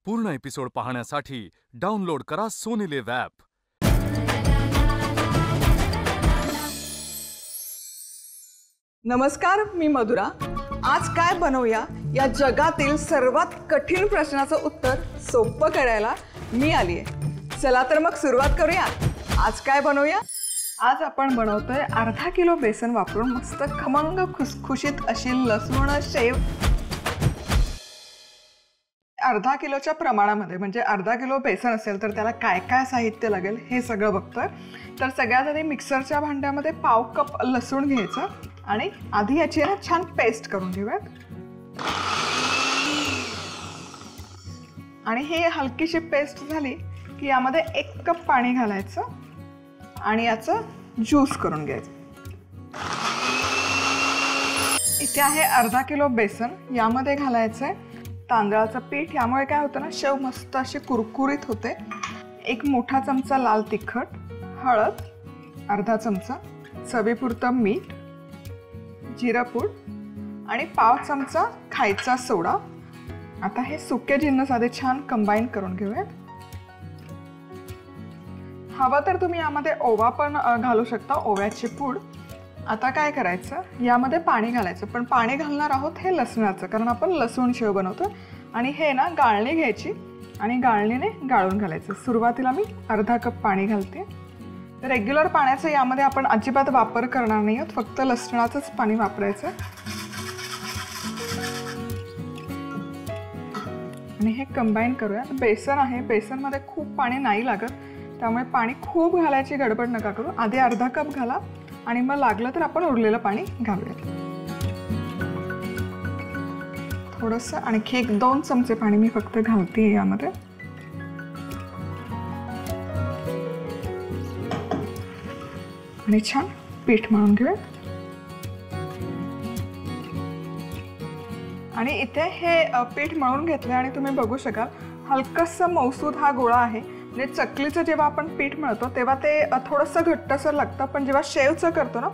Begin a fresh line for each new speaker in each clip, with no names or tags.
पूर्ण एपिसोड पाहण्यासाठी डाउनलोड करा सोनी लिव्ह ॲप।
नमस्कार, मी मधुरा। आज काय बनवूया या जगातील सर्वात कठीण प्रश्नाचं उत्तर सोपं करायला मी आली आहे। चला तर मग सुरुवात करूया। आज काय बनवूया? आज आपण बनवतोय अर्धा किलो बेसन वापरून मस्त खमंग खुसखुशीत अशी लसूण शेव। अर्धा किलोच्या प्रमाणामध्ये म्हणजे अर्धा किलो बेसन असेल तर त्याला काय काय साहित्य लागेल हे सगळं बघतोय। तर सगळ्यात आधी मिक्सरच्या भांड्यामध्ये पाव कप लसूण घ्यायचं आणि आधी याची ना छान पेस्ट करून घेऊयात। आणि ही हलकीशी पेस्ट झाली की यामध्ये 1 कप पाणी घालायचं आणि याचं ज्यूस करून घ्यायचं। इथे आहे अर्धा किलो बेसन, यामध्ये घालायचंय तांदळाचं पीठ। यामुळे काय होतं ना, शेव मस्त अशी कुरकुरीत होते। 1 मोठा चमचा लाल तिखट, हळद अर्धा चमचा, चवीपुरतं मीठ, जिरपूड आणि पाव चमचा खायचा सोडा। आता हे सुके जिन्नस आधी छान कंबाईन करून घेऊयात। हवं तर तुम्ही यामध्ये ओवा पण घालू शकता, ओव्याची पूड। आता काय करायचं, यामध्ये पाणी घालायचं, पण पाणी घालणार आहोत हे लसणाचं, कारण आपण लसूण शेव बनवतो। आणि हे ना गाळणी घ्यायची आणि गाळणीने गाळून घालायचं। सुरुवातीला मी अर्धा कप पाणी घालते। रेग्युलर पाण्याचा यामध्ये आपण अजिबात वापर करणार नाही आहोत, फक्त लसणाचंच पाणी वापरायचं। आणि हे कंबाईन करूया। बेसन आहे, बेसनमध्ये खूप पाणी नाही लागत, त्यामुळे पाणी खूप घालायची गडबड नका करू। आधी अर्धा कप घाला आणि मग लागलं तर आपण उरलेलं पाणी घालूयात। थोडंसं आणखी 1-2 चमचे पाणी मी फक्त घालते यामध्ये। आणि छान पीठ मळून घेऊयात। आणि इथे हे पीठ मळून घेतलं आणि तुम्ही बघू शकाल हलकंसं मऊसूद हा गोळा आहे। म्हणजे चकलीचं जेव्हा आपण पीठ मळतो तेव्हा ते थोडंसं घट्टसर लागतं, पण जेव्हा शेवचं करतो ना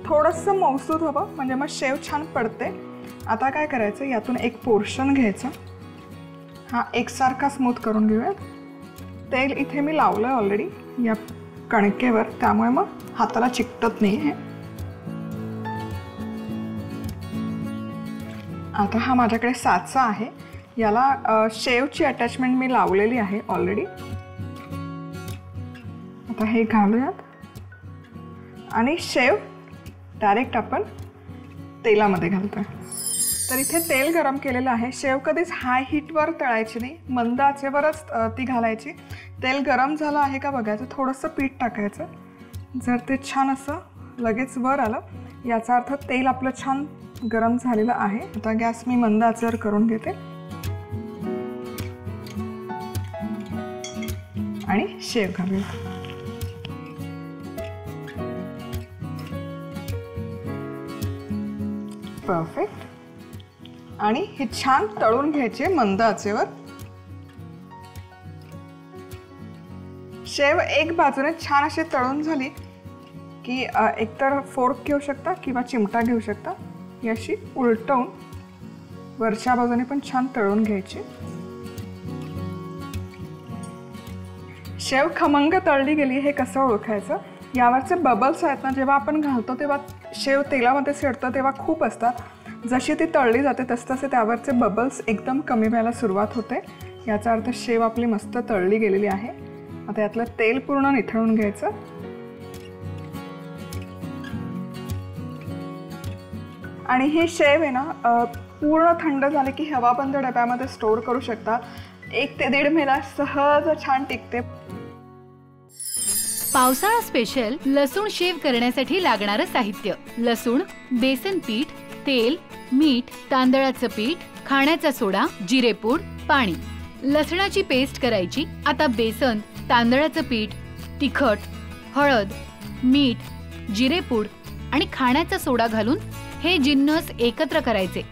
थोडंसं मऊसूद हवं, म्हणजे मग शेव छान पडते। आता काय करायचं, यातून एक पोर्शन घ्यायचं, हा एकसारखा स्मूथ करून घेऊयात। तेल इथे मी लावलं ऑलरेडी या कणकेवर, त्यामुळे मग हाताला चिकटत नाही आहे। आता हा माझ्याकडे साचा आहे, याला शेवची अटॅचमेंट मी लावलेली आहे ऑलरेडी। आता हे घालूयात आणि शेव डायरेक्ट आपण तेलामध्ये घालतोय। तर इथे तेल गरम केलेलं आहे। शेव कधीच हाय हीटवर तळायची नाही, मंद आचेवरच ती घालायची। तेल गरम झालं आहे का बघायचं, थोडंसं पीठ टाकायचं। जर ते छान असं लगेच वर आलं याचा अर्थ तेल आपलं छान गरम झालेलं आहे। आता गॅस मी मंद आचेवर करून घेते आणि शेव घालूया। परफेक्ट। आणि हे छान तळून घ्यायचे मंद आचेवर। शेव एक बाजूने छान अशी तळून झाली की एकतर फोर्क घेऊ शकता किंवा चिमटा घेऊ शकता, ही अशी उलटवून वरच्या बाजूने पण छान तळून घ्यायची। शेव खमंग तळली गेली हे कसं ओळखायचं, यावरचे बबल्स आहेत ना, जेव्हा आपण घालतो तेव्हा शेव तेलामध्ये शिरतं तेव्हा खूप असतात। जशी ती तळली जाते तसतसे त्यावरचे बबल्स एकदम कमी व्हायला सुरुवात होते, याचा अर्थ शेव आपली मस्त तळली गेलेली आहे। आता यातलं तेल पूर्ण निथळून घ्यायचं। आणि ही शेव आहे ना पूर्ण थंड झाली की हवाबंद डब्यामध्ये स्टोअर करू शकता। 1 ते 1.5 महिना सहज छान टिकते।
पावसाळा स्पेशल लसूण शेव करण्यासाठी लागणारं साहित्य: लसूण, बेसन पीठ, तेल, मीठ, तांदळाचं पीठ, खाण्याचा सोडा, जिरेपूड, पाणी। लसणाची पेस्ट करायची। आता बेसन, तांदळाचं पीठ, तिखट, हळद, मीठ, जिरेपूड आणि खाण्याचा सोडा घालून हे जिन्नस एकत्र करायचे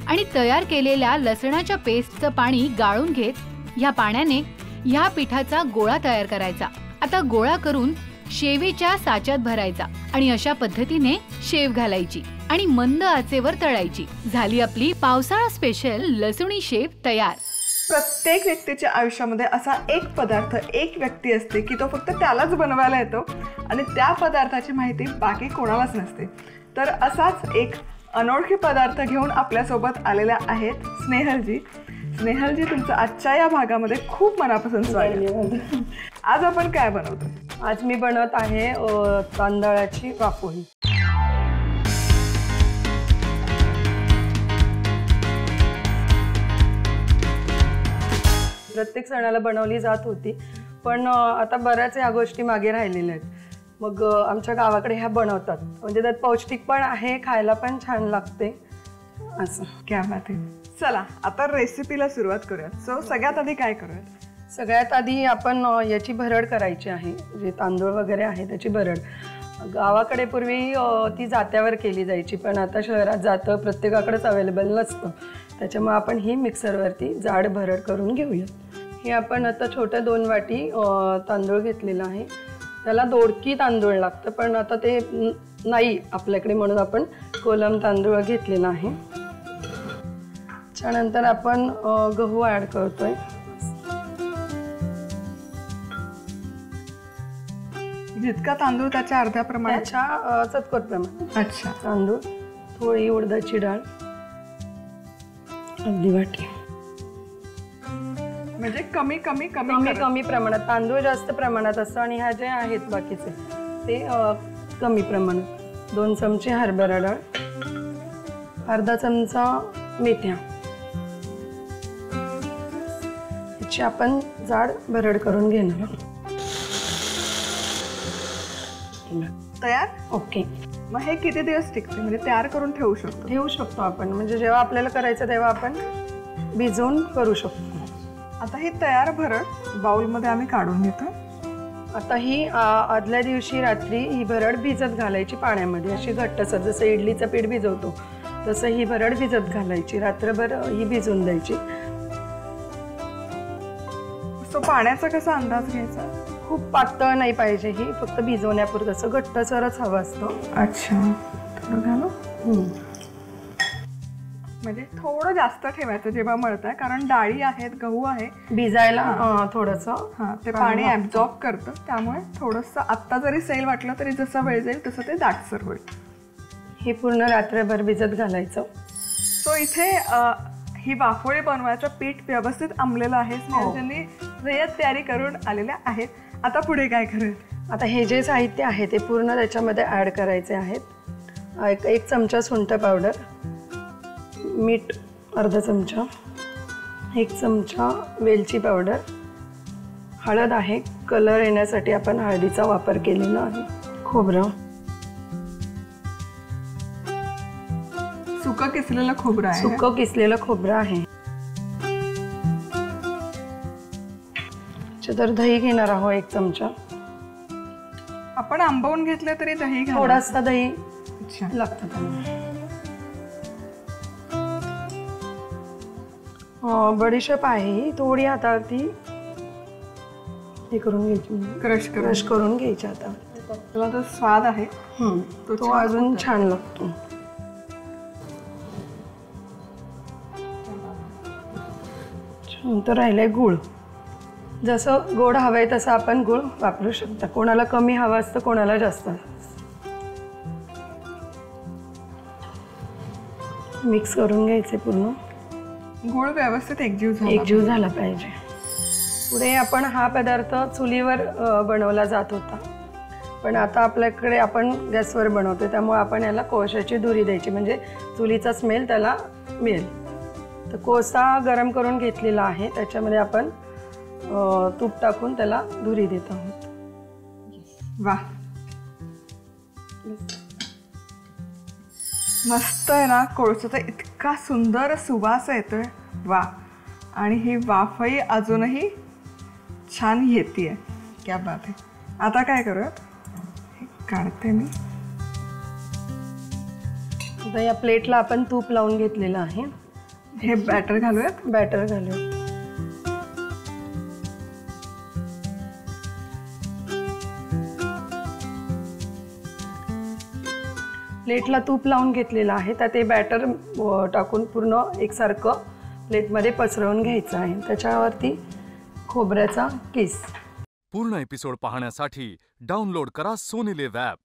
आणि तयार केलेल्या लसणाच्या पेस्टचं पाणी गाळून घेत ह्या पाण्याने ह्या पिठाचा गोळा तयार करायचा। आता गोळा करून शेवेच्या साच्यात भरायचा आणि अशा पद्धतीने शेव घालायची आणि मंद आचेवर तळायची। झाली आपली पावसाळा स्पेशल लसूणी शेव तयार।
प्रत्येक व्यक्तीच्या आयुष्यामध्ये असा एक पदार्थ, एक व्यक्ती असते की तो फक्त त्यालाच बनवायला येतो आणि त्या पदार्थाची माहिती बाकी कोणालाच नसते. तर असाच एक अनोळखी पदार्थ घेऊन आपल्यासोबत आलेल्या आहेत स्नेहलजी. स्नेहलजी, तुमचं आजच्या या भागामध्ये खूप मनापासून स्वागत. आज आपण काय बनवतो?
आज मी बनवत आहे तांदळाची वाफोळी. प्रत्येक सणाला बनवली जात होती, पण आता बऱ्याच ह्या गोष्टी मागे राहिलेल्या आहेत. मग आमच्या गावाकडे ह्या बनवतात, म्हणजे त्यात पौष्टिक पण आहे, खायला पण छान लागते असं.
क्या बात आहे. चला आता रेसिपीला सुरुवात करूयात. सो सगळ्यात आधी काय करूयात?
सगळ्यात आधी आपण याची भरड करायची आहे. जे तांदूळ वगैरे आहे त्याची भरड. गावाकडे पूर्वी ती जात्यावर केली जायची, पण आता शहरात जातं प्रत्येकाकडेच अवेलेबल नसतं, त्याच्यामुळे आपण ही मिक्सरवरती जाड भरड करून घेऊया. हे आपण आता छोट्या 2 वाटी तांदूळ घेतलेला आहे. त्याला दोडकी तांदूळ लागतं, पण आता ते नाही आपल्याकडे, म्हणून आपण कोलम तांदूळ घेतलेला आहे. त्यानंतर आपण गहू ॲड करतोय.
जितका तांदूळ त्याच्या अर्ध्या प्रमाणात,
त्याच्या चतकोर प्रमाणात.
अच्छा.
तांदूळ, थोडी उडदाची डाळ, अर्धी वाटी.
म्हणजे कमी कमी कमी
कमी कमी प्रमाणात. तांदूळ जास्त प्रमाणात असतं आणि ह्या जे आहेत बाकीचे ते कमी प्रमाणात. 2 चमचे हरभरा डाळ, अर्धा चमचा मेथ्या. ह्याची आपण जाड भरड करून घेणार.
तयार.
ओके.
मग हे किती दिवस टिकते, म्हणजे तयार करून ठेवू शकतो
आपण, म्हणजे जेव्हा आपल्याला करायचं तेव्हा आपण भिजवून करू शकतो.
आता ही तयार भरड बाउलमध्ये आम्ही काढून घेतो.
आता ही आदल्या दिवशी रात्री ही भरड भिजत घालायची पाण्यामध्ये, अशी घट्टसर, जसं इडलीचं पीठ भिजवतो तसं ही भरड भिजत घालायची. रात्रभर ही भिजून द्यायची.
सो पाण्याचा कसा अंदाज घ्यायचा?
खूप पातळ नाही पाहिजे ही, फक्त भिजवण्यापुरतं असं घट्टसरच हवं असतं.
अच्छा. थोडं घालू. म्हणजे थोडं जास्त ठेवायचं जेव्हा मळताय, कारण डाळी आहेत, गहू आहे,
भिजायला थोडंसं
ते पाणी ॲब्झॉर्ब करतं, त्यामुळे थोडंसं आत्ता जरी सैल वाटलं तरी जसं वेळ जाईल तसं ते दाटसर होईल.
हे पूर्ण रात्रभर भिजत घालायचं.
सो इथे ही वाफोळी बनवायचं पीठ व्यवस्थित आंबलेलं आहे. स्नेहलजींनी जय्यत तयारी करून आलेल्या आहेत. आता पुढे काय करूयात?
आता हे जे साहित्य आहे ते पूर्ण त्याच्यामध्ये ॲड करायचे आहेत. 1 चमचा सुंठ पावडर, मीठ अर्धा चमचा, 1 चमचा वेलची पावडर, हळद आहे, कलर येण्यासाठी आपण हळदीचा वापर केलेला आहे, खोबरं,
सुकं किसलेलं खोबरं आहे.
सुकं किसलेलं खोबरं आहे. तर दही घेणार आहोत 1 चमचा.
आपण आंबवून घेतलं तरी दही घाला.
थोडासा दही
अच्छा
लागतं त्याला. बडीशेप आहे, थोडी हातावरती हे करून घ्यायची, क्रश करून घ्यायची हातावरती.
त्याला जो स्वाद आहे
तो अजून छान लागतो. तर राहिलंय गूळ. जसं गोड हवंय तसं आपण गूळ वापरू शकता. कोणाला कमी हवं असतं, कोणाला जास्त. मिक्स करून घ्यायचे पूर्ण.
गूळ व्यवस्थित
एकजीव झाला पाहिजे. पुढे आपण हा पदार्थ चुलीवर बनवला जात होता, पण आता आपल्याकडे आपण गॅसवर बनवतो, त्यामुळे आपण याला कोळशाची धुरी द्यायची, म्हणजे चुलीचा स्मेल त्याला मिळेल. तर कोळसा गरम करून घेतलेला आहे, त्याच्यामध्ये आपण तूप टाकून त्याला धुरी देत आहोत.
वा, मस्त आहे ना. कोळशाचा इतका सुंदर सुवास येतोय. वा. आणि ही वाफही अजूनही छान येतेय. क्या बात आहे. आता काय करूयात, काढते मी.
आता या प्लेटला आपण तूप लावून घेतलेलं आहे.
हे बॅटर घालूयात.
बॅटर घालूयात. प्लेटला तूप लावून घेतलेलं आहे, त्यात ते बॅटर टाकून पूर्ण एकसारखं प्लेटमध्ये पसरवून घ्यायचं आहे. त्याच्यावरती खोबऱ्याचा किस.
पूर्ण एपिसोड पाहण्यासाठी डाउनलोड करा सोनी लिव्ह ॲप.